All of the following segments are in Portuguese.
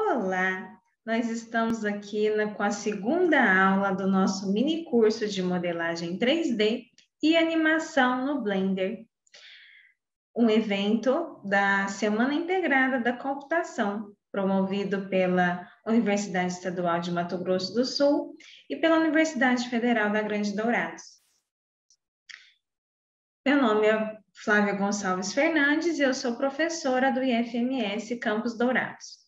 Olá, nós estamos aqui com a segunda aula do nosso mini curso de modelagem 3D e animação no Blender. Um evento da Semana Integrada da Computação, promovido pela Universidade Estadual de Mato Grosso do Sul e pela Universidade Federal da Grande Dourados. Meu nome é Flávia Gonçalves Fernandes e eu sou professora do IFMS Campos Dourados.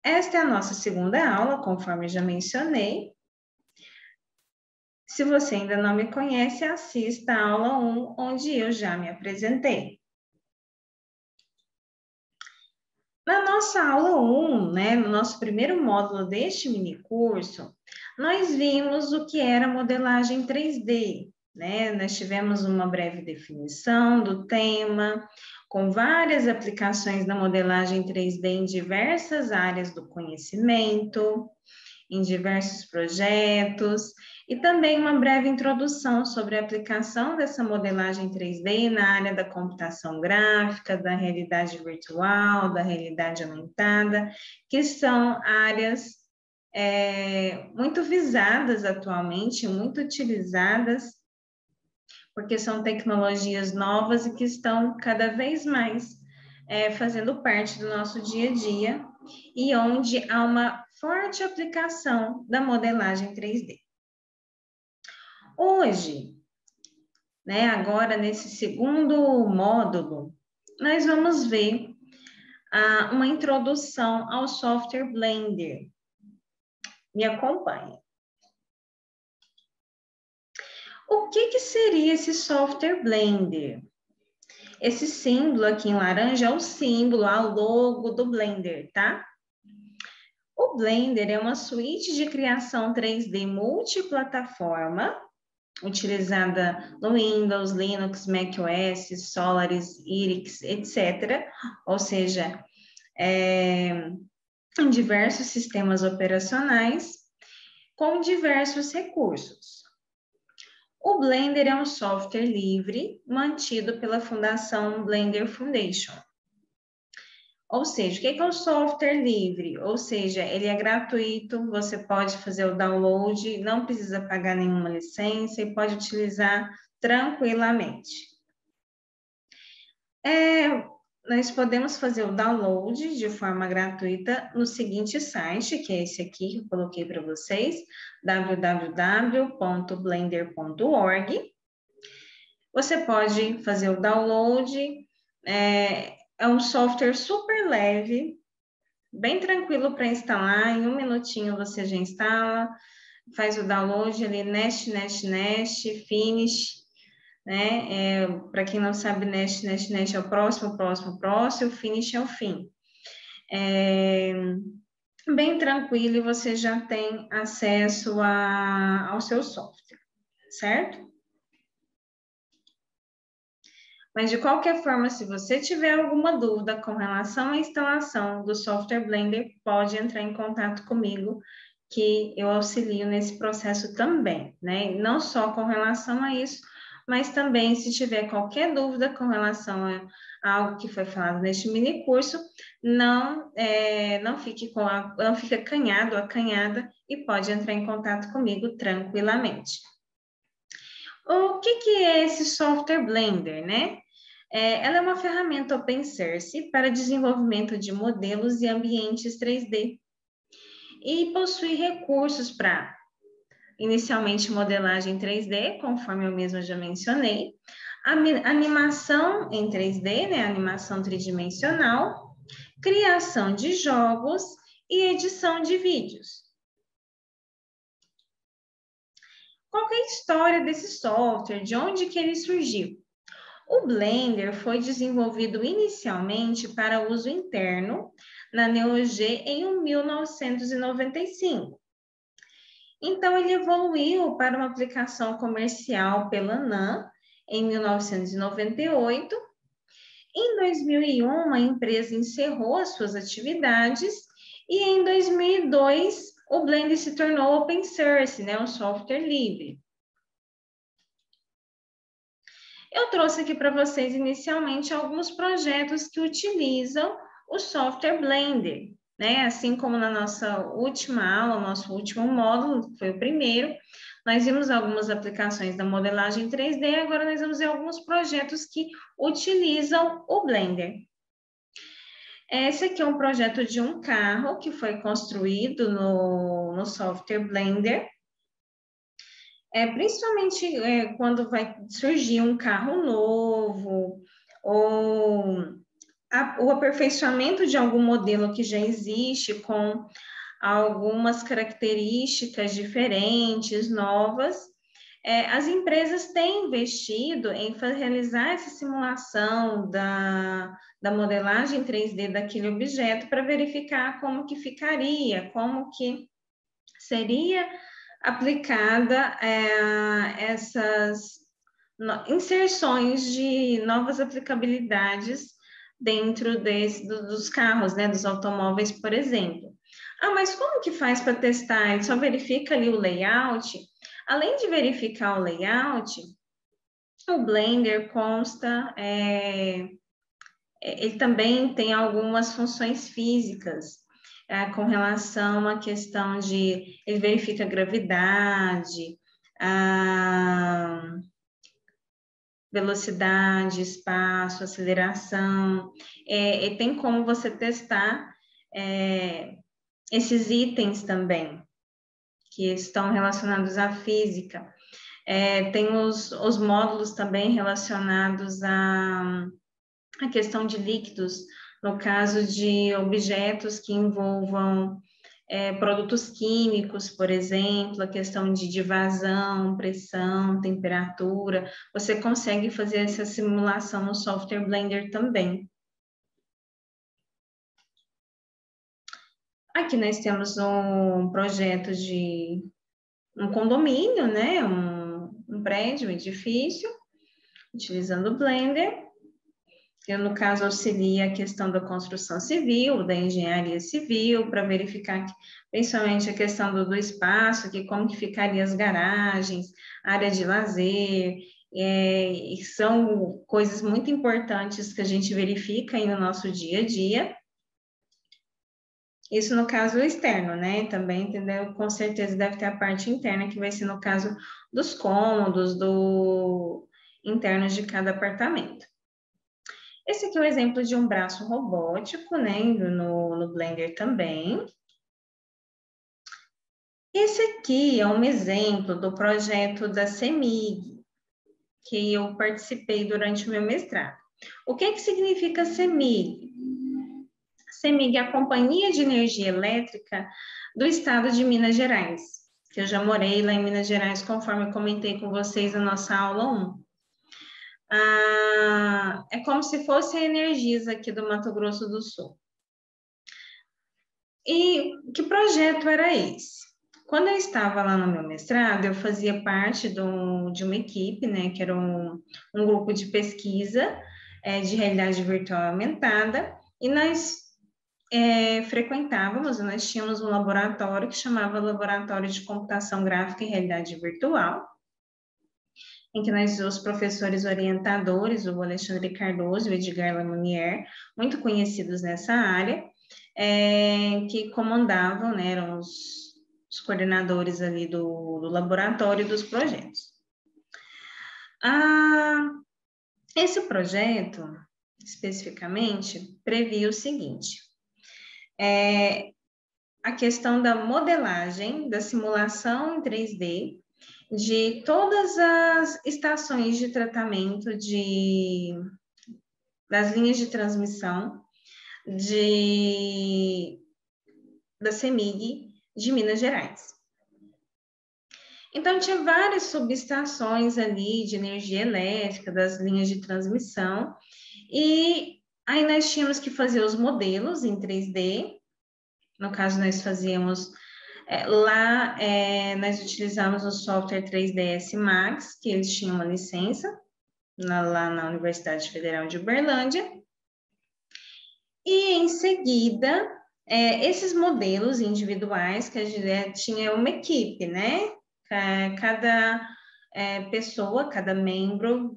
Esta é a nossa segunda aula, conforme eu já mencionei. Se você ainda não me conhece, assista a aula 1, onde eu já me apresentei. Na nossa aula 1, no nosso primeiro módulo deste mini curso, nós vimos o que era modelagem 3D, Nós tivemos uma breve definição do tema, com várias aplicações da modelagem 3D em diversas áreas do conhecimento, em diversos projetos, e também uma breve introdução sobre a aplicação dessa modelagem 3D na área da computação gráfica, da realidade virtual, da realidade aumentada, que são áreas muito visadas atualmente, muito utilizadas, porque são tecnologias novas e que estão cada vez mais fazendo parte do nosso dia a dia, e onde há uma forte aplicação da modelagem 3D. Hoje, agora nesse segundo módulo, nós vamos ver uma introdução ao software Blender. Me acompanhe. O que seria esse software Blender? Esse símbolo aqui em laranja é o símbolo, a logo do Blender, tá? O Blender é uma suíte de criação 3D multiplataforma, utilizada no Windows, Linux, macOS, Solaris, Irix, etc. Ou seja, em diversos sistemas operacionais, com diversos recursos. O Blender é um software livre, mantido pela Fundação Blender Foundation. Ou seja, o que é um software livre? Ou seja, ele é gratuito, você pode fazer o download, não precisa pagar nenhuma licença e pode utilizar tranquilamente. Nós podemos fazer o download de forma gratuita no seguinte site, que é esse aqui que eu coloquei para vocês, www.blender.org. Você pode fazer o download, é um software super leve, bem tranquilo para instalar, em 1 minutinho você já instala, faz o download ali, nest, finish, para quem não sabe, nest é o próximo, o finish é o fim. Bem tranquilo e você já tem acesso ao seu software, certo? Mas, de qualquer forma, se você tiver alguma dúvida com relação à instalação do software Blender, pode entrar em contato comigo, que eu auxilio nesse processo também, Não só com relação a isso, mas também se tiver qualquer dúvida com relação a algo que foi falado neste mini curso, não fique acanhado ou acanhada e pode entrar em contato comigo tranquilamente. O que é esse software Blender, Ela é uma ferramenta open source para desenvolvimento de modelos e ambientes 3D e possui recursos para, inicialmente, modelagem 3D, conforme eu mesma já mencionei, animação em 3D, animação tridimensional, criação de jogos e edição de vídeos. Qual é a história desse software? De onde que ele surgiu? O Blender foi desenvolvido inicialmente para uso interno na Neo Geo em 1995. Então, ele evoluiu para uma aplicação comercial pela ANAM em 1998. Em 2001, a empresa encerrou as suas atividades e em 2002, o Blender se tornou open source, um software livre. Eu trouxe aqui para vocês, inicialmente, alguns projetos que utilizam o software Blender, né? Assim como na nossa última aula, nosso último módulo, que foi o primeiro, nós vimos algumas aplicações da modelagem 3D, agora nós vamos ver alguns projetos que utilizam o Blender. Esse aqui é um projeto de um carro que foi construído no software Blender. Principalmente quando vai surgir um carro novo, ou o aperfeiçoamento de algum modelo que já existe com algumas características diferentes, novas, as empresas têm investido em realizar essa simulação da modelagem 3D daquele objeto para verificar como que ficaria, como que seria aplicada essas inserções de novas aplicabilidades dentro dos carros, né, dos automóveis, por exemplo. Ah, mas como que faz para testar? Ele só verifica ali o layout? Além de verificar o layout, o Blender consta, ele também tem algumas funções físicas, com relação à questão de, ele verifica a gravidade, a velocidade, espaço, aceleração, e tem como você testar esses itens também, que estão relacionados à física. Tem os módulos também relacionados à questão de líquidos, no caso de objetos que envolvam produtos químicos, por exemplo, a questão de vazão, pressão, temperatura, você consegue fazer essa simulação no software Blender também. Aqui nós temos um projeto de um condomínio, né? Um prédio, um edifício, utilizando o Blender. Eu, no caso, auxilia a questão da construção civil, da engenharia civil, para verificar principalmente a questão do espaço, que como que ficariam as garagens, área de lazer, e são coisas muito importantes que a gente verifica aí no nosso dia a dia. Isso no caso externo, né? Também, entendeu? Com certeza deve ter a parte interna, que vai ser no caso dos cômodos, internos de cada apartamento. Esse aqui é o exemplo de um braço robótico, né? No Blender também. Esse aqui é um exemplo do projeto da CEMIG, que eu participei durante o meu mestrado. O que significa CEMIG? CEMIG é a Companhia de Energia Elétrica do Estado de Minas Gerais, que eu já morei lá em Minas Gerais, conforme eu comentei com vocês na nossa aula 1. É como se fosse a Energisa aqui do Mato Grosso do Sul. E que projeto era esse? Quando eu estava lá no meu mestrado, eu fazia parte de uma equipe, né, que era um grupo de pesquisa de realidade virtual aumentada, e nós frequentávamos, nós tínhamos um laboratório que chamava Laboratório de Computação Gráfica e Realidade Virtual, em que nós, os professores orientadores, o Alexandre Cardoso e o Edgar Lamounier, muito conhecidos nessa área, que comandavam, né, eram os coordenadores ali do laboratório dos projetos. Esse projeto, especificamente, previa o seguinte: a questão da modelagem, da simulação em 3D, de todas as estações de tratamento das linhas de transmissão da CEMIG de Minas Gerais. Então, tinha várias subestações ali de energia elétrica, das linhas de transmissão, e aí nós tínhamos que fazer os modelos em 3D. No caso, nós fazíamos lá, nós utilizamos o software 3ds Max, que eles tinham uma licença lá na Universidade Federal de Uberlândia. E, em seguida, esses modelos individuais, que a gente tinha uma equipe, né? Cada pessoa, cada membro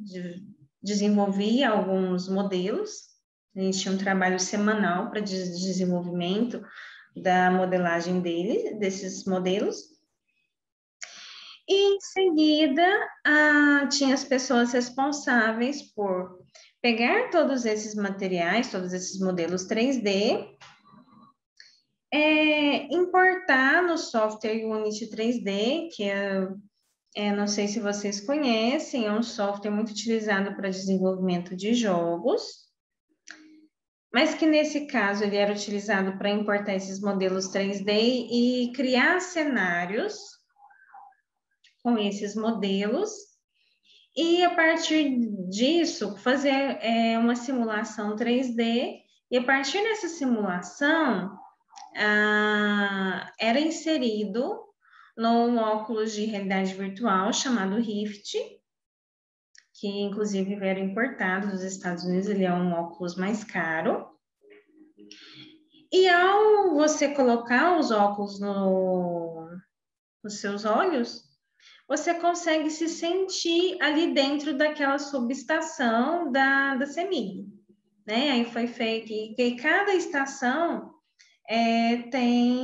desenvolvia alguns modelos, A gente tinha um trabalho semanal para desenvolvimento da modelagem desses modelos. E em seguida, tinha as pessoas responsáveis por pegar todos esses materiais, todos esses modelos 3D, importar no software Unity 3D, que não sei se vocês conhecem, é um software muito utilizado para desenvolvimento de jogos, mas que nesse caso ele era utilizado para importar esses modelos 3D e criar cenários com esses modelos, e a partir disso fazer uma simulação 3D, e a partir dessa simulação era inserido num óculos de realidade virtual chamado Rift, que inclusive era importado dos Estados Unidos, ele é um óculos mais caro. E ao você colocar os óculos nos seus olhos, você consegue se sentir ali dentro daquela subestação da CEMIG, né? Aí foi feito que cada estação tem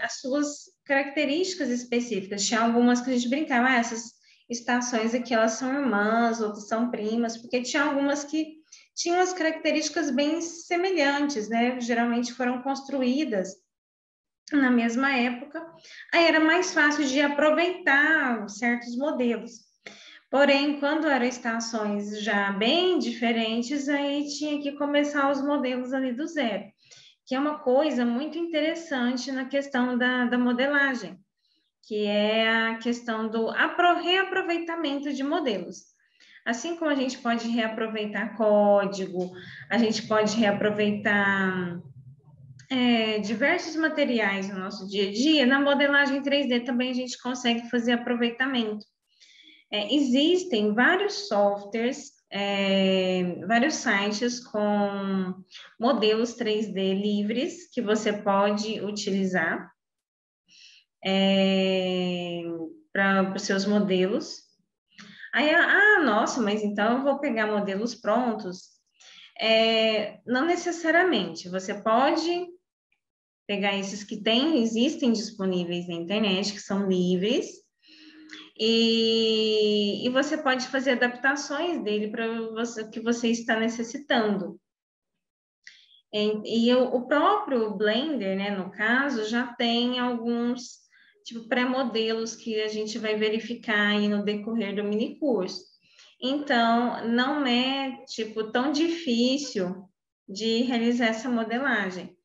as suas características específicas. Tinha algumas que a gente brincava, essas estações aqui, elas são irmãs, outras são primas, porque tinha algumas que tinham as características bem semelhantes, né? Geralmente foram construídas na mesma época, aí era mais fácil de aproveitar certos modelos. Porém, quando eram estações já bem diferentes, aí tinha que começar os modelos ali do zero, que é uma coisa muito interessante na questão da modelagem, que é a questão do reaproveitamento de modelos. Assim como a gente pode reaproveitar código, a gente pode reaproveitar diversos materiais no nosso dia a dia, na modelagem 3D também a gente consegue fazer aproveitamento. Existem vários softwares, vários sites com modelos 3D livres que você pode utilizar para os seus modelos. Aí, nossa, mas então eu vou pegar modelos prontos? Não necessariamente, você pode pegar esses que existem disponíveis na internet, que são livres, e você pode fazer adaptações dele para você que você está necessitando. E o próprio Blender, né, no caso, já tem alguns tipo pré-modelos que a gente vai verificar aí no decorrer do mini curso. Então, não é tipo tão difícil de realizar essa modelagem.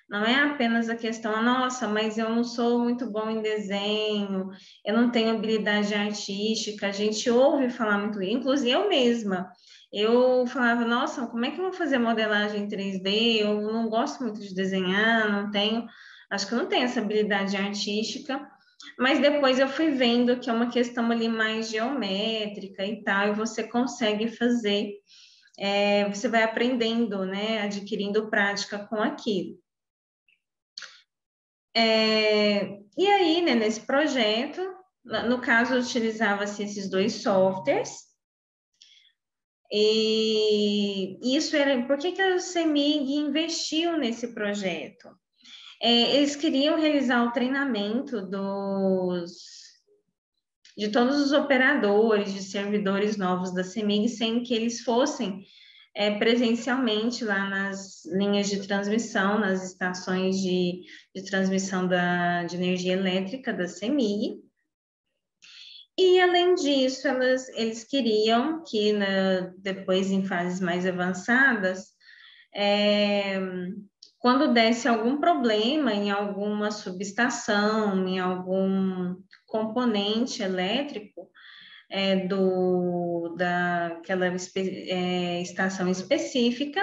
Não é apenas a questão, nossa, mas eu não sou muito bom em desenho, eu não tenho habilidade artística. A gente ouve falar muito, inclusive eu mesma. Eu falava, nossa, como é que eu vou fazer modelagem 3D? Eu não gosto muito de desenhar, não tenho, acho que eu não tenho essa habilidade artística. Mas depois eu fui vendo que é uma questão ali mais geométrica e tal, e você consegue fazer, você vai aprendendo, né, adquirindo prática com aquilo. E aí, né, nesse projeto, no caso, utilizava-se esses dois softwares, e isso era, por que a CEMIG investiu nesse projeto? Eles queriam realizar o treinamento de todos os operadores, de servidores novos da CEMIG, sem que eles fossem presencialmente lá nas linhas de transmissão, nas estações de transmissão de energia elétrica da CEMIG. E, além disso, eles queriam que, depois, em fases mais avançadas, quando desse algum problema em alguma subestação, em algum componente elétrico, daquela estação específica,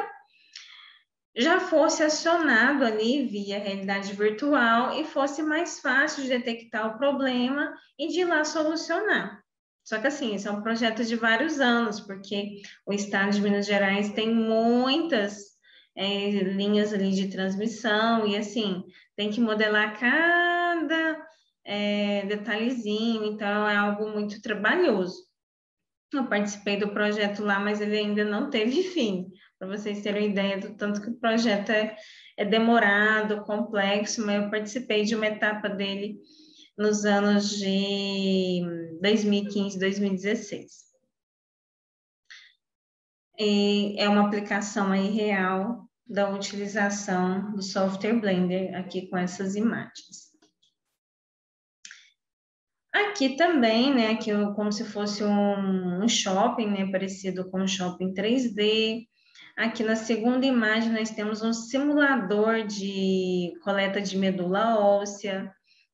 já fosse acionado ali via realidade virtual e fosse mais fácil de detectar o problema e de ir lá solucionar. Só que assim, esse é um projeto de vários anos, porque o estado de Minas Gerais tem muitas linhas ali de transmissão e assim, tem que modelar cada detalhezinho, então é algo muito trabalhoso. Eu participei do projeto lá, mas ele ainda não teve fim, para vocês terem ideia do tanto que o projeto é demorado, complexo, mas eu participei de uma etapa dele nos anos de 2015, 2016. E é uma aplicação aí real da utilização do software Blender aqui com essas imagens. Aqui também, né, aqui como se fosse um shopping, né, parecido com um shopping 3D. Aqui na segunda imagem nós temos um simulador de coleta de medula óssea,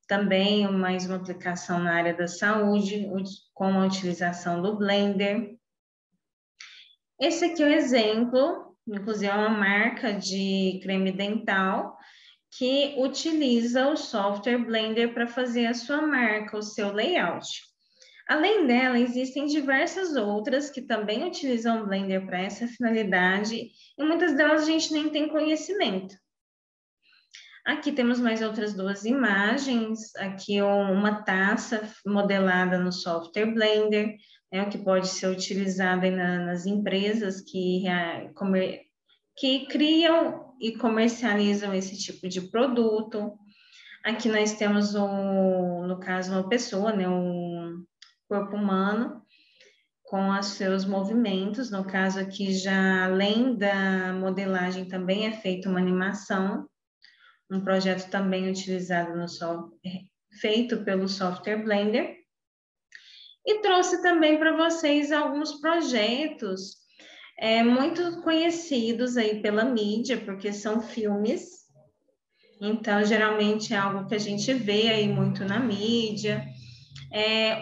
também mais uma aplicação na área da saúde, com a utilização do Blender. Esse aqui é o exemplo, inclusive é uma marca de creme dental, que utiliza o software Blender para fazer a sua marca, o seu layout. Além dela, existem diversas outras que também utilizam o Blender para essa finalidade, e muitas delas a gente nem tem conhecimento. Aqui temos mais outras duas imagens, aqui uma taça modelada no software Blender, né, o que pode ser utilizado nas empresas que criam e comercializam esse tipo de produto. Aqui nós temos, no caso, uma pessoa, né, um corpo humano, com os seus movimentos. No caso aqui, já além da modelagem, também é feita uma animação, um projeto também utilizado feito pelo software Blender. E trouxe também para vocês alguns projetos muito conhecidos aí pela mídia, porque são filmes. Então, geralmente é algo que a gente vê aí muito na mídia.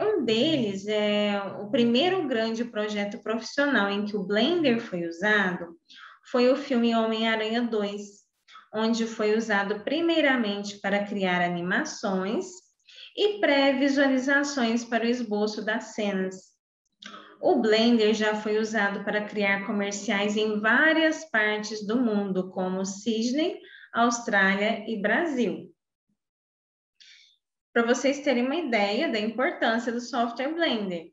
Um deles é o primeiro grande projeto profissional em que o Blender foi usado, foi o filme Homem-Aranha 2, onde foi usado primeiramente para criar animações e pré-visualizações para o esboço das cenas. O Blender já foi usado para criar comerciais em várias partes do mundo, como Sydney, Austrália e Brasil. Para vocês terem uma ideia da importância do software Blender.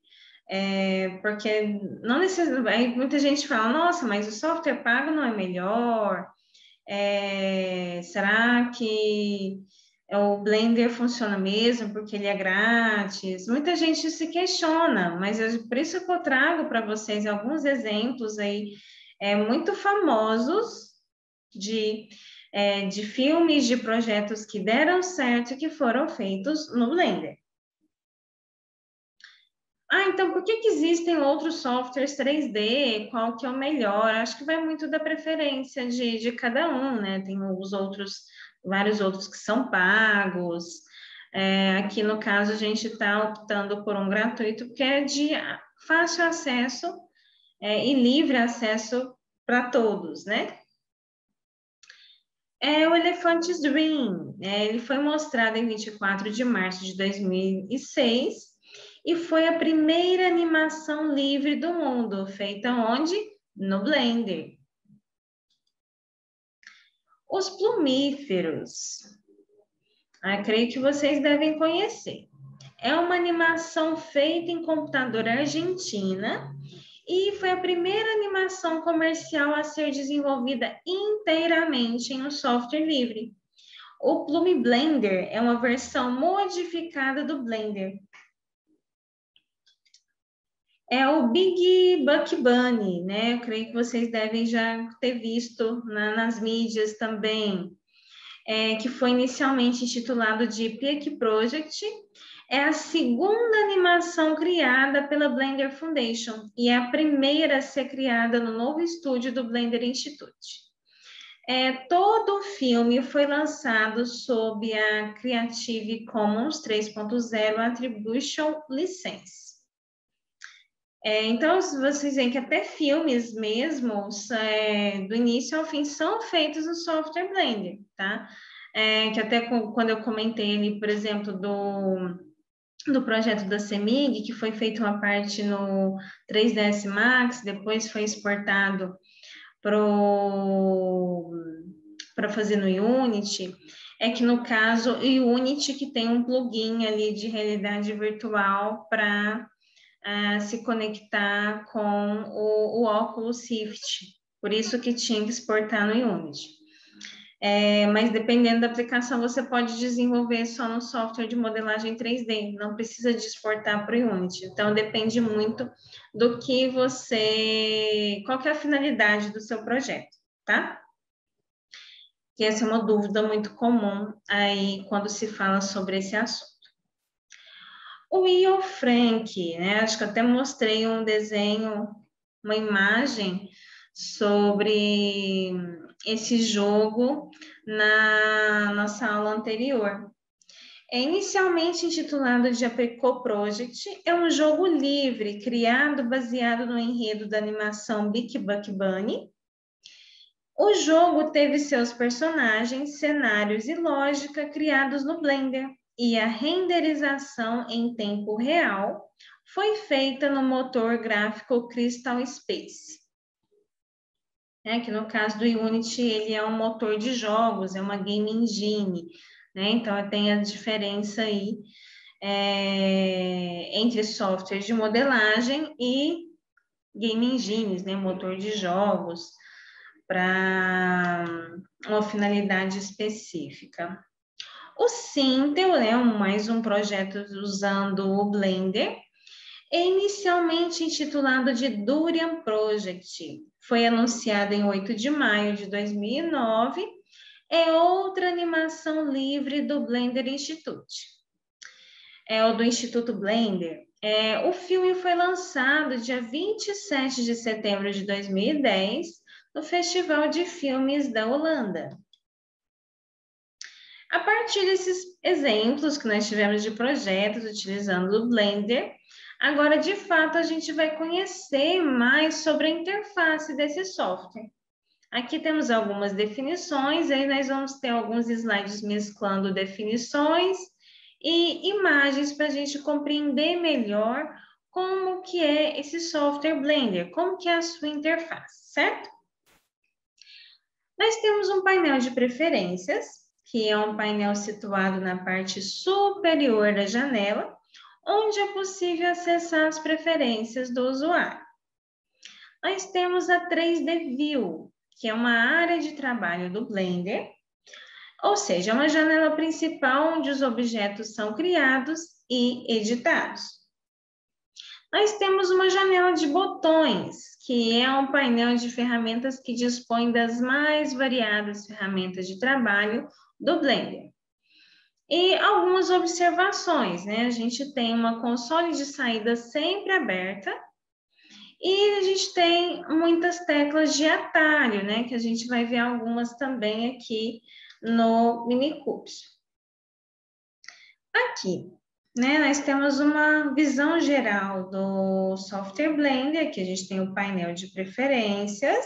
Porque não necessariamente, muita gente fala, nossa, mas o software pago não é melhor? Será que o Blender funciona mesmo porque ele é grátis? Muita gente se questiona, mas por isso que eu trago para vocês alguns exemplos aí muito famosos de filmes, de projetos que deram certo e que foram feitos no Blender. Então por que existem outros softwares 3D? Qual que é o melhor? Acho que vai muito da preferência de cada um, né? Tem vários outros que são pagos. Aqui no caso a gente está optando por um gratuito, porque é de fácil acesso e livre acesso para todos, né? O Elephant's Dream, ele foi mostrado em 24 de março de 2006 e foi a primeira animação livre do mundo, feita onde? No Blender. Os plumíferos, creio que vocês devem conhecer. É uma animação feita em computador argentina e foi a primeira animação comercial a ser desenvolvida inteiramente em um software livre. O Plume Blender é uma versão modificada do Blender. É o Big Buck Bunny, né? Eu creio que vocês devem já ter visto nas mídias também, que foi inicialmente intitulado de Peak Project. É a segunda animação criada pela Blender Foundation e é a primeira a ser criada no novo estúdio do Blender Institute. Todo o filme foi lançado sob a Creative Commons 3.0 Attribution License. Então, vocês veem que até filmes mesmo, do início ao fim, são feitos no software Blender, tá? Que até quando eu comentei ali, por exemplo, do projeto da CEMIG, que foi feita uma parte no 3ds Max, depois foi exportado para fazer no Unity, que no caso, o Unity que tem um plugin ali de realidade virtual para se conectar com o Oculus Rift, por isso que tinha que exportar no Unity. Mas dependendo da aplicação, você pode desenvolver só no software de modelagem 3D, não precisa de exportar para o Unity. Então, depende muito do que qual que é a finalidade do seu projeto, tá? Que essa é uma dúvida muito comum aí quando se fala sobre esse assunto. O Will Frank, né? Acho que eu até mostrei um desenho, uma imagem sobre esse jogo na nossa aula anterior. É inicialmente intitulado de Apricot Project, é um jogo livre, criado baseado no enredo da animação Big Buck Bunny. O jogo teve seus personagens, cenários e lógica criados no Blender, e a renderização em tempo real foi feita no motor gráfico Crystal Space. Que no caso do Unity, ele é um motor de jogos, é uma game engine, né? Então, tem a diferença aí entre software de modelagem e game engines, né? Motor de jogos, para uma finalidade específica. O Sintel, né, mais um projeto usando o Blender, é inicialmente intitulado de Durian Project. Foi anunciado em 8 de maio de 2009. É outra animação livre do Blender Institute. É o do Instituto Blender. O filme foi lançado dia 27 de setembro de 2010 no Festival de Filmes da Holanda. A partir desses exemplos que nós tivemos de projetos utilizando o Blender, agora, de fato, a gente vai conhecer mais sobre a interface desse software. Aqui temos algumas definições, aí nós vamos ter alguns slides mesclando definições e imagens para a gente compreender melhor como que é esse software Blender, como que é a sua interface, certo? Nós temos um painel de preferências, que é um painel situado na parte superior da janela, onde é possível acessar as preferências do usuário. Nós temos a 3D View, que é uma área de trabalho do Blender, ou seja, é uma janela principal onde os objetos são criados e editados. Nós temos uma janela de botões, que é um painel de ferramentas que dispõe das mais variadas ferramentas de trabalho do Blender. E algumas observações, né? A gente tem uma console de saída sempre aberta e a gente tem muitas teclas de atalho, né? Que a gente vai ver algumas também aqui no Minikubes. Aqui, né? Nós temos uma visão geral do software Blender, que a gente tem o painel de preferências,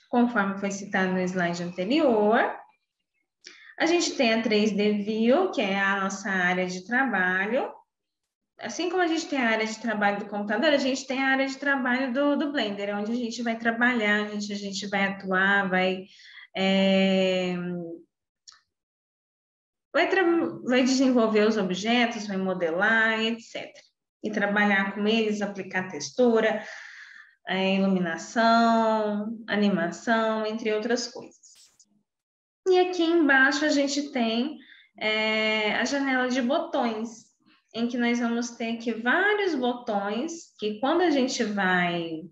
conforme foi citado no slide anterior. A gente tem a 3D View, que é a nossa área de trabalho. Assim como a gente tem a área de trabalho do computador, a gente tem a área de trabalho do Blender, onde a gente vai trabalhar, a gente vai atuar, vai desenvolver os objetos, vai modelar, etc. E trabalhar com eles, aplicar textura, iluminação, animação, entre outras coisas. E aqui embaixo a gente tem a janela de botões, em que nós vamos ter aqui vários botões, que quando a gente vai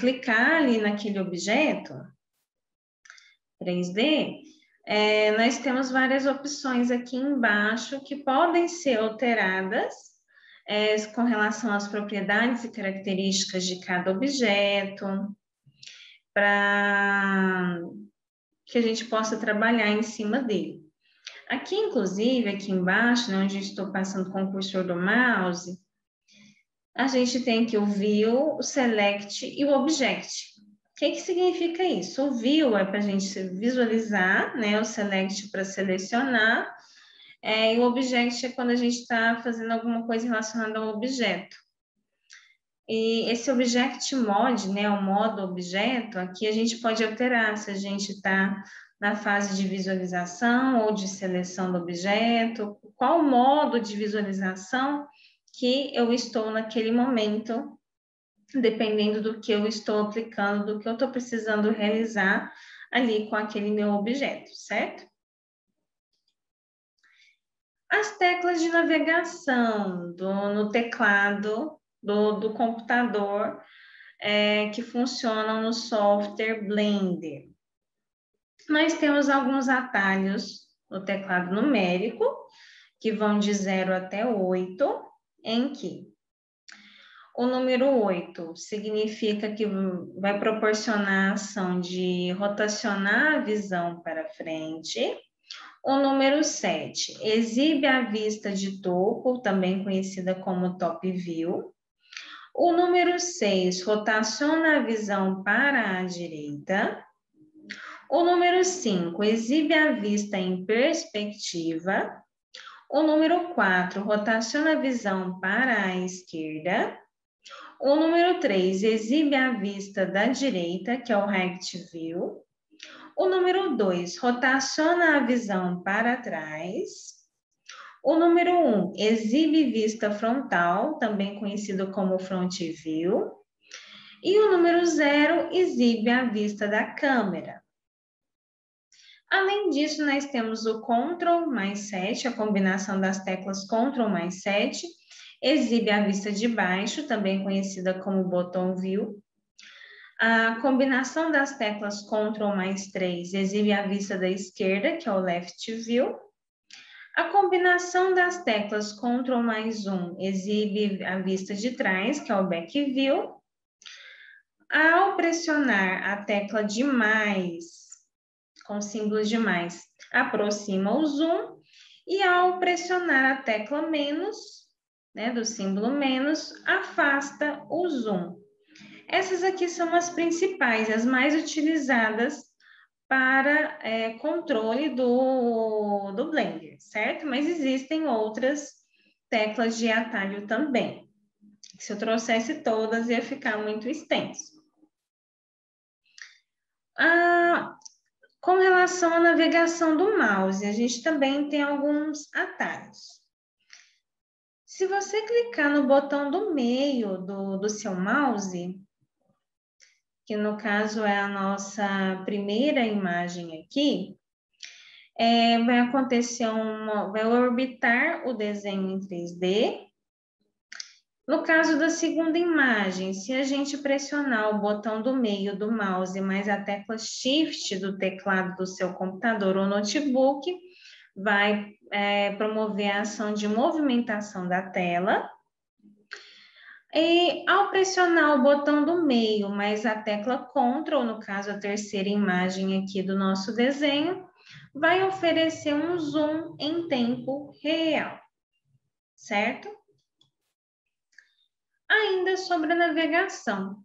clicar ali naquele objeto 3D, nós temos várias opções aqui embaixo que podem ser alteradas com relação às propriedades e características de cada objeto, para que a gente possa trabalhar em cima dele. Aqui, inclusive, aqui embaixo, né, onde eu estou passando com o cursor do mouse, a gente tem aqui o View, o Select e o Object. O que significa isso? O View é para a gente visualizar, né, o Select para selecionar, e o Object é quando a gente está fazendo alguma coisa relacionada ao objeto. E esse Object Mode, né, o modo objeto, aqui a gente pode alterar se a gente está na fase de visualização ou de seleção do objeto, qual modo de visualização que eu estou naquele momento, dependendo do que eu estou aplicando, do que eu estou precisando realizar ali com aquele meu objeto, certo? As teclas de navegação no teclado do computador que funcionam no software Blender. Nós temos alguns atalhos no teclado numérico, que vão de 0 até 8, em que o número 8 significa que vai proporcionar a ação de rotacionar a visão para frente. O número 7 exibe a vista de topo, também conhecida como top view. O número 6 rotaciona a visão para a direita. O número 5 exibe a vista em perspectiva. O número 4 rotaciona a visão para a esquerda. O número 3 exibe a vista da direita, que é o Right View. O número 2 rotaciona a visão para trás. O número 1 exibe vista frontal, também conhecido como Front View. E o número 0 exibe a vista da câmera. Além disso, nós temos o Ctrl mais 7, a combinação das teclas Ctrl mais 7, exibe a vista de baixo, também conhecida como Bottom View. A combinação das teclas Ctrl mais 3 exibe a vista da esquerda, que é o Left View. A combinação das teclas Ctrl mais 1 exibe a vista de trás, que é o Back View. Ao pressionar a tecla de mais, com símbolos de mais, aproxima o zoom, e ao pressionar a tecla menos, né, do símbolo menos, afasta o zoom. Essas aqui são as principais, as mais utilizadas para controle do Blender, certo? Mas existem outras teclas de atalho também. Se eu trouxesse todas, ia ficar muito extenso. Com relação à navegação do mouse, a gente também tem alguns atalhos. Se você clicar no botão do meio do seu mouse, que no caso é a nossa primeira imagem aqui, vai acontecer vai orbitar o desenho em 3D. No caso da segunda imagem, se a gente pressionar o botão do meio do mouse mais a tecla Shift do teclado do seu computador ou notebook, vai promover a ação de movimentação da tela. E ao pressionar o botão do meio mais a tecla Ctrl, no caso a terceira imagem aqui do nosso desenho, vai oferecer um zoom em tempo real, certo? Ainda sobre a navegação,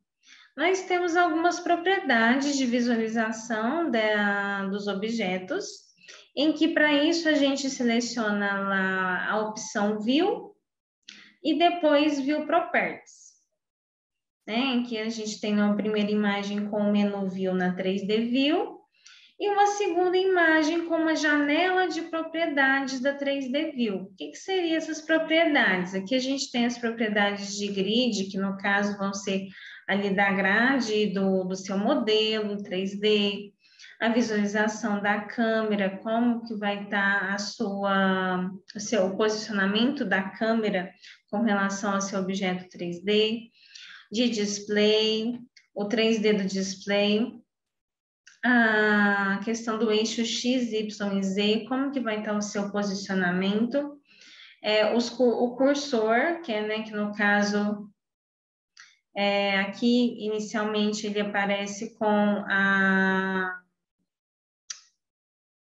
nós temos algumas propriedades de visualização dos objetos, em que para isso a gente seleciona lá a opção View e depois View Properties, né? Em que a gente tem uma primeira imagem com o menu View na 3D View e uma segunda imagem com uma janela de propriedades da 3D View. O que seriam essas propriedades? Aqui a gente tem as propriedades de grid, que no caso vão ser ali da grade do seu modelo 3D, a visualização da câmera, como que vai estar o posicionamento da câmera com relação ao seu objeto 3D, de display, o 3D do display, a questão do eixo X, Y e Z, como que vai estar o seu posicionamento, o cursor, que no caso, aqui inicialmente ele aparece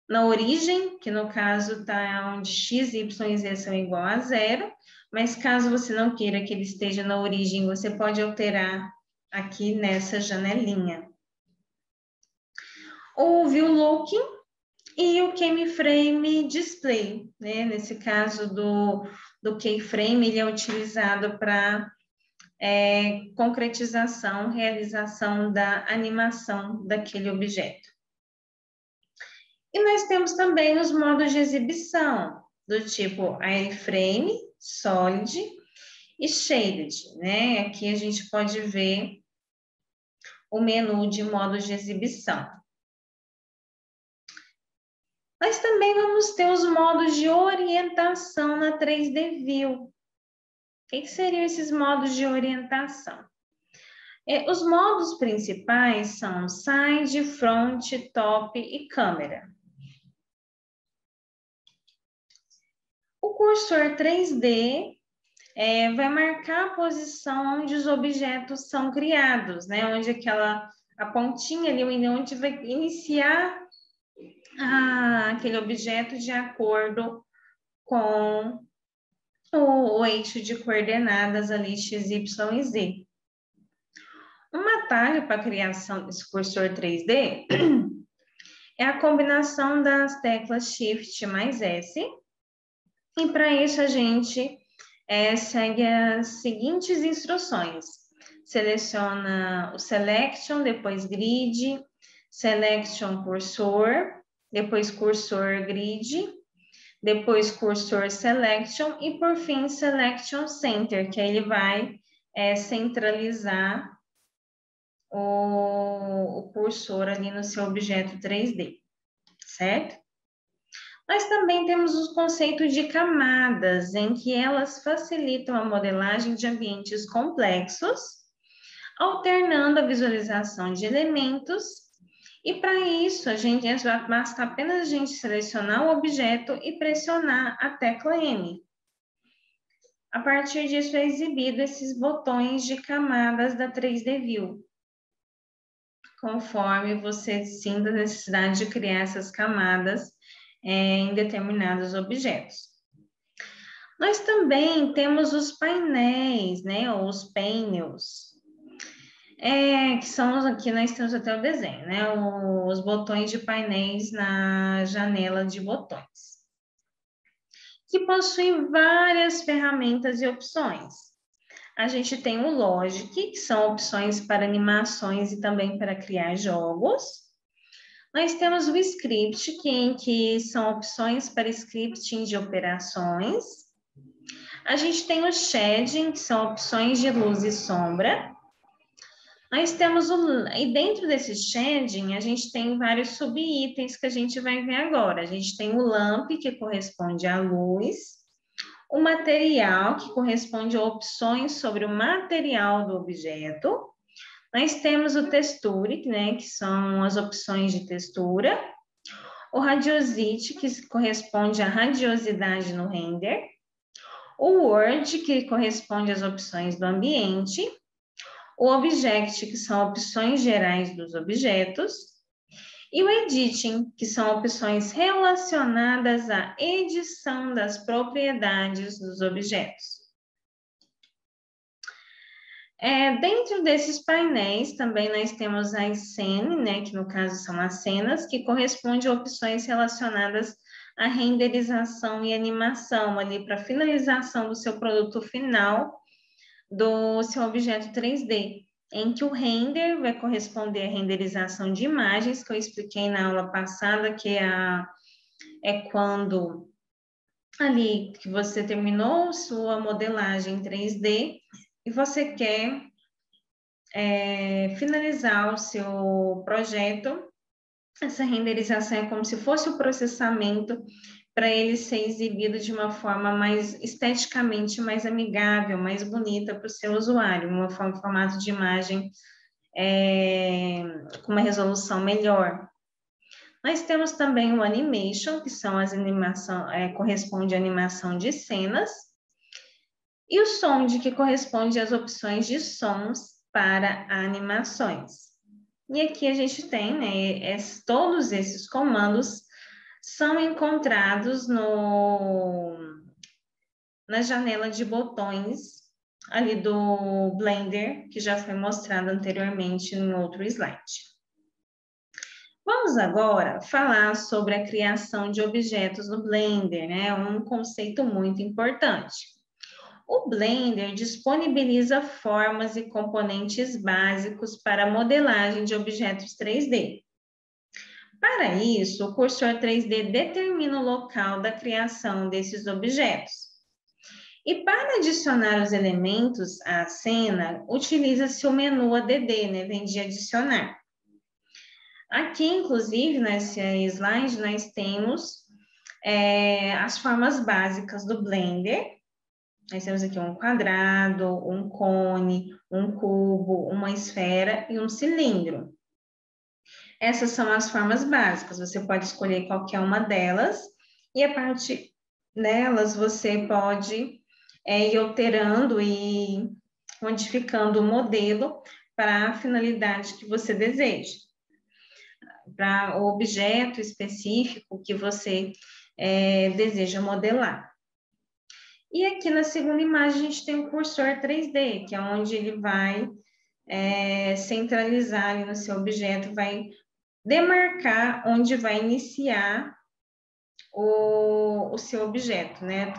na origem, que no caso está onde X, Y e Z são igual a 0, mas caso você não queira que ele esteja na origem, você pode alterar aqui nessa janelinha. O View Looking e o Keyframe Display, né? Nesse caso do Keyframe, ele é utilizado para concretização, realização da animação daquele objeto. E nós temos também os modos de exibição, do tipo Airframe, Solid e Shaded, né? Aqui a gente pode ver o menu de modos de exibição. Mas também vamos ter os modos de orientação na 3D View. O que seriam esses modos de orientação? Os modos principais são Side, Front, Top e Câmera. O cursor 3D vai marcar a posição onde os objetos são criados, né? Onde a pontinha ali, onde vai iniciar aquele objeto de acordo com o eixo de coordenadas ali, x, y e z. Um atalho para a criação desse cursor 3D é a combinação das teclas Shift mais S. E para isso a gente segue as seguintes instruções. Seleciona o Selection, depois Grid, Selection Cursor, depois Cursor Grid, depois Cursor Selection e, por fim, Selection Center, que aí ele vai centralizar o cursor ali no seu objeto 3D, certo? Nós também temos os conceitos de camadas, em que elas facilitam a modelagem de ambientes complexos, alternando a visualização de elementos, e para isso, basta apenas a gente selecionar o objeto e pressionar a tecla M. A partir disso é exibido esses botões de camadas da 3D View, conforme você sinta a necessidade de criar essas camadas em determinados objetos. Nós também temos os painéis, né, ou os painels, que são, aqui nós temos até o desenho, né, os botões de painéis na janela de botões, que possuem várias ferramentas e opções. A gente tem o Logic, que são opções para animações e também para criar jogos. Nós temos o Script, que são opções para scripting de operações. A gente tem o Shading, que são opções de luz e sombra. Nós temos e dentro desse Shading, a gente tem vários subitens que a gente vai ver agora. A gente tem o Lamp, que corresponde à luz. O material, que corresponde a opções sobre o material do objeto. Nós temos o Texture, né, que são as opções de textura. O Radiosity, que corresponde à radiosidade no render. O Word, que corresponde às opções do ambiente. O Object, que são opções gerais dos objetos. E o Editing, que são opções relacionadas à edição das propriedades dos objetos. Dentro desses painéis, também nós temos a Scene, né, que no caso são as cenas, que corresponde a opções relacionadas à renderização e animação, ali para finalização do seu produto final, do seu objeto 3D, em que o render vai corresponder à renderização de imagens, que eu expliquei na aula passada, que é quando ali que você terminou sua modelagem 3D e você quer finalizar o seu projeto. Essa renderização é como se fosse o processamento para ele ser exibido de uma forma mais esteticamente mais amigável, mais bonita para o seu usuário, um formato de imagem com uma resolução melhor. Nós temos também o Animation, que são as animações, corresponde à animação de cenas, e o Sound, que corresponde às opções de sons para animações. E aqui a gente tem, né, todos esses comandos são encontrados na janela de botões ali do Blender, que já foi mostrado anteriormente em outro slide. Vamos agora falar sobre a criação de objetos no Blender, né? Um conceito muito importante. O Blender disponibiliza formas e componentes básicos para a modelagem de objetos 3D. Para isso, o cursor 3D determina o local da criação desses objetos. E para adicionar os elementos à cena, utiliza-se o menu ADD, né? Vem de adicionar. Aqui, inclusive, nesse slide, nós temos as formas básicas do Blender. Nós temos aqui um quadrado, um cone, um cubo, uma esfera e um cilindro. Essas são as formas básicas. Você pode escolher qualquer uma delas e a partir delas você pode ir alterando e modificando o modelo para a finalidade que você deseja, para o objeto específico que você deseja modelar. E aqui na segunda imagem a gente tem o cursor 3D, que é onde ele vai centralizar ali no seu objeto, vai demarcar onde vai iniciar o seu objeto, né?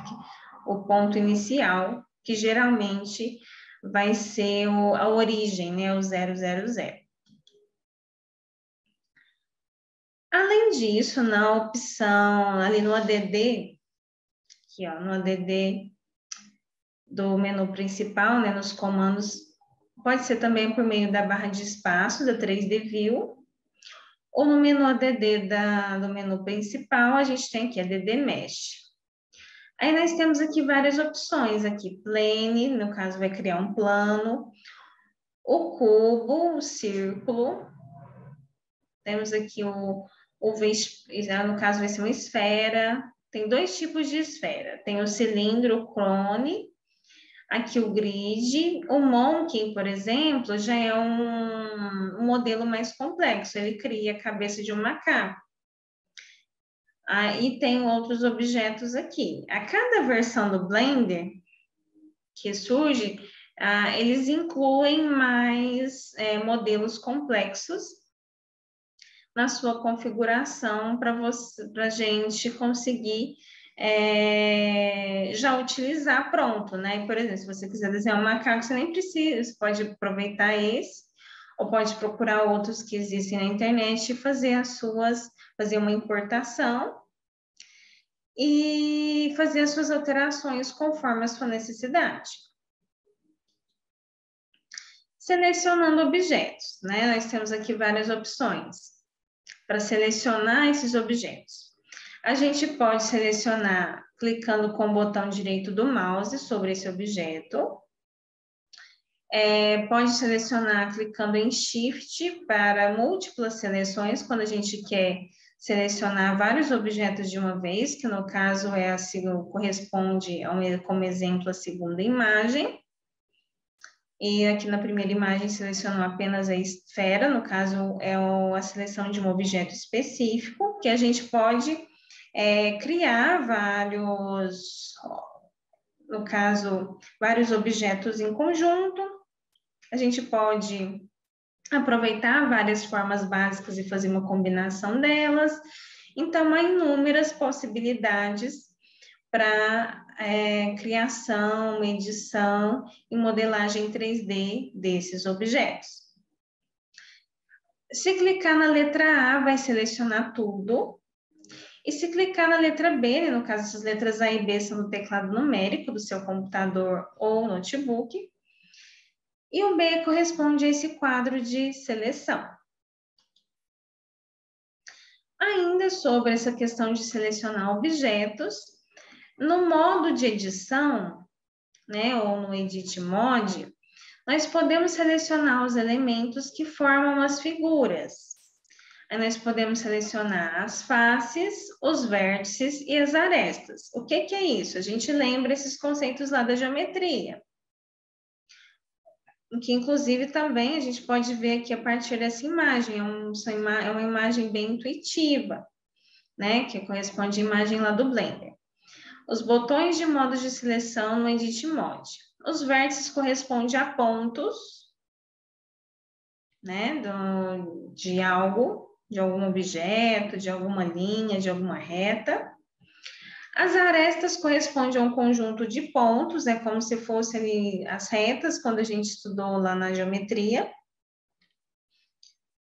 O ponto inicial, que geralmente vai ser a origem, né? O 000. Além disso, na opção, ali no ADD, aqui ó, no ADD do menu principal, né? Nos comandos, pode ser também por meio da barra de espaço, da 3D View, ou no menu ADD do menu principal, a gente tem aqui ADD Mesh. Aí nós temos aqui várias opções, aqui plane, no caso vai criar um plano, o cubo, o círculo, temos aqui no caso vai ser uma esfera, tem dois tipos de esfera, tem o cilindro, o clone, aqui o grid, o Monkey, por exemplo, já é um modelo mais complexo, ele cria a cabeça de um macaco. E tem outros objetos aqui. A cada versão do Blender que surge, eles incluem mais modelos complexos na sua configuração para a gente conseguir já utilizar pronto, né? Por exemplo, se você quiser desenhar um macaco, você nem precisa, você pode aproveitar esse, ou pode procurar outros que existem na internet e fazer fazer uma importação e fazer as suas alterações conforme a sua necessidade. Selecionando objetos, né? Nós temos aqui várias opções para selecionar esses objetos. A gente pode selecionar clicando com o botão direito do mouse sobre esse objeto. Pode selecionar clicando em Shift para múltiplas seleções, quando a gente quer selecionar vários objetos de uma vez, que no caso corresponde como exemplo a segunda imagem. E aqui na primeira imagem selecionou apenas a esfera, no caso é a seleção de um objeto específico, que a gente pode criar vários objetos em conjunto. A gente pode aproveitar várias formas básicas e fazer uma combinação delas. Então, há inúmeras possibilidades para criação, edição e modelagem 3D desses objetos. Se clicar na letra A, vai selecionar tudo. E se clicar na letra B, né, no caso, essas letras A e B são no teclado numérico do seu computador ou notebook. E o B corresponde a esse quadro de seleção. Ainda sobre essa questão de selecionar objetos, no modo de edição, né, ou no Edit Mode, nós podemos selecionar os elementos que formam as figuras. Aí nós podemos selecionar as faces, os vértices e as arestas. O que é isso? A gente lembra esses conceitos lá da geometria. Que inclusive também a gente pode ver aqui a partir dessa imagem, é uma imagem bem intuitiva, né, que corresponde à imagem lá do Blender. Os botões de modo de seleção no Edit Mode. Os vértices correspondem a pontos, né, de algum objeto, de alguma linha, de alguma reta. As arestas correspondem a um conjunto de pontos, é como se fossem ali as retas, quando a gente estudou lá na geometria.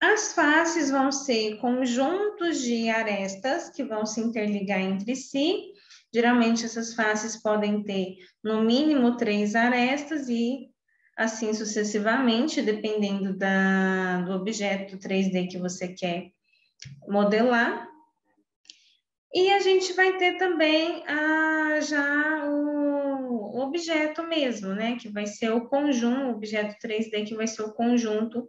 As faces vão ser conjuntos de arestas que vão se interligar entre si, Geralmente, essas faces podem ter, no mínimo, 3 arestas e assim sucessivamente, dependendo do objeto 3D que você quer modelar. E a gente vai ter também já o objeto mesmo, né? Que vai ser o conjunto, o objeto 3D, que vai ser o conjunto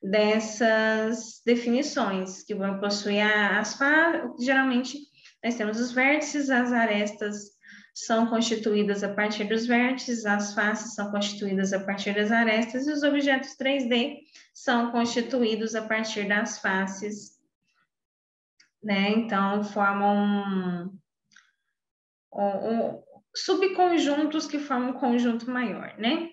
dessas definições, que vão possuir as faces. Geralmente, nós temos os vértices, as arestas são constituídas a partir dos vértices, as faces são constituídas a partir das arestas, e os objetos 3D são constituídos a partir das faces, né? Então, formam subconjuntos que formam um conjunto maior, né?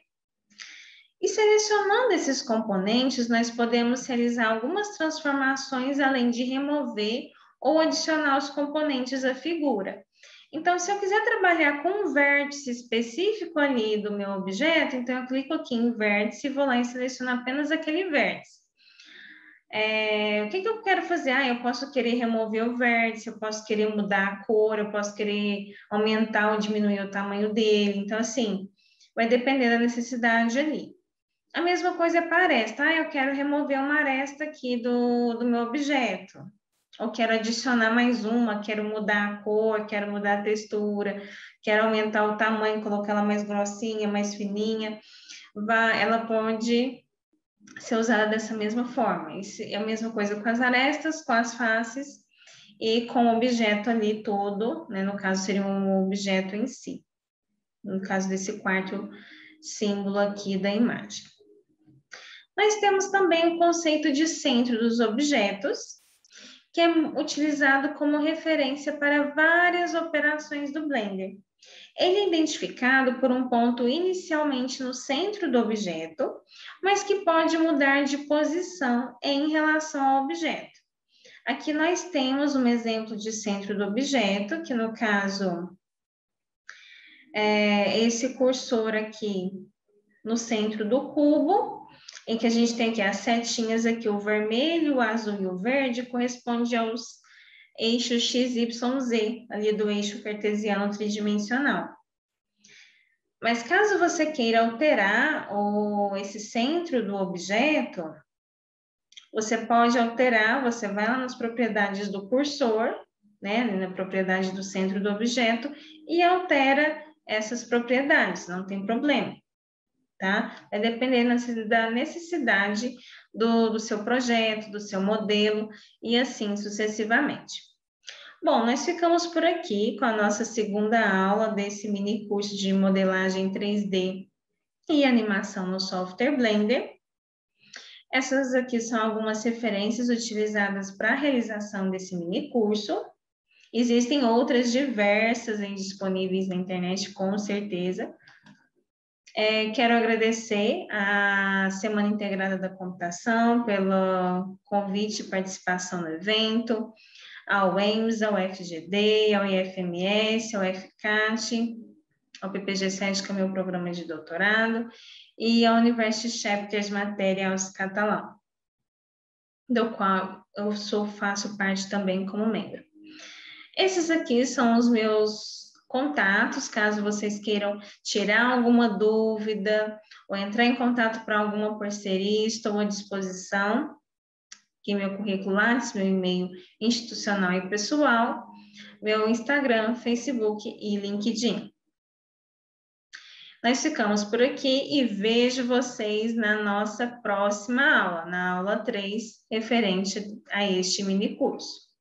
E selecionando esses componentes, nós podemos realizar algumas transformações, além de remover ou adicionar os componentes à figura. Então, se eu quiser trabalhar com um vértice específico ali do meu objeto, então eu clico aqui em vértice e vou lá e seleciono apenas aquele vértice. O que eu quero fazer? Eu posso querer remover o vértice, eu posso querer mudar a cor, eu posso querer aumentar ou diminuir o tamanho dele. Então, assim, vai depender da necessidade ali. A mesma coisa é para a aresta. Eu quero remover uma aresta aqui do meu objeto. Ou quero adicionar mais uma, quero mudar a cor, quero mudar a textura, quero aumentar o tamanho, colocar ela mais grossinha, mais fininha. Ela pode ser usada dessa mesma forma. É a mesma coisa com as arestas, com as faces e com o objeto ali todo, né? No caso, seria um objeto em si. No caso desse quarto símbolo aqui da imagem. Nós temos também o conceito de centro dos objetos, que é utilizado como referência para várias operações do Blender. Ele é identificado por um ponto inicialmente no centro do objeto, mas que pode mudar de posição em relação ao objeto. Aqui nós temos um exemplo de centro do objeto, que no caso é esse cursor aqui no centro do cubo, em que a gente tem aqui as setinhas aqui, o vermelho, o azul e o verde, corresponde aos eixos X, Y, Z, ali do eixo cartesiano tridimensional. Mas caso você queira alterar esse centro do objeto, você pode alterar, você vai lá nas propriedades do cursor, né, na propriedade do centro do objeto, e altera essas propriedades, não tem problema, tá? Vai depender da necessidade do seu projeto, do seu modelo, e assim sucessivamente. Bom, nós ficamos por aqui com a nossa segunda aula desse mini curso de modelagem 3D e animação no software Blender. Essas aqui são algumas referências utilizadas para a realização desse mini curso. Existem outras diversas disponíveis na internet, com certeza. Quero agradecer à Semana Integrada da Computação pelo convite e participação no evento, ao EMS, ao FGD, ao IFMS, ao FCAT, ao PPG-7, que é o meu programa de doutorado, e ao University Chapters Materials Catalão, do qual eu faço parte também como membro. Esses aqui são os meus contatos, caso vocês queiram tirar alguma dúvida ou entrar em contato para alguma parceria, estou à disposição. Aqui meu currículo Lattes, meu e-mail institucional e pessoal, meu Instagram, Facebook e LinkedIn. Nós ficamos por aqui e vejo vocês na nossa próxima aula, na aula 3, referente a este mini curso.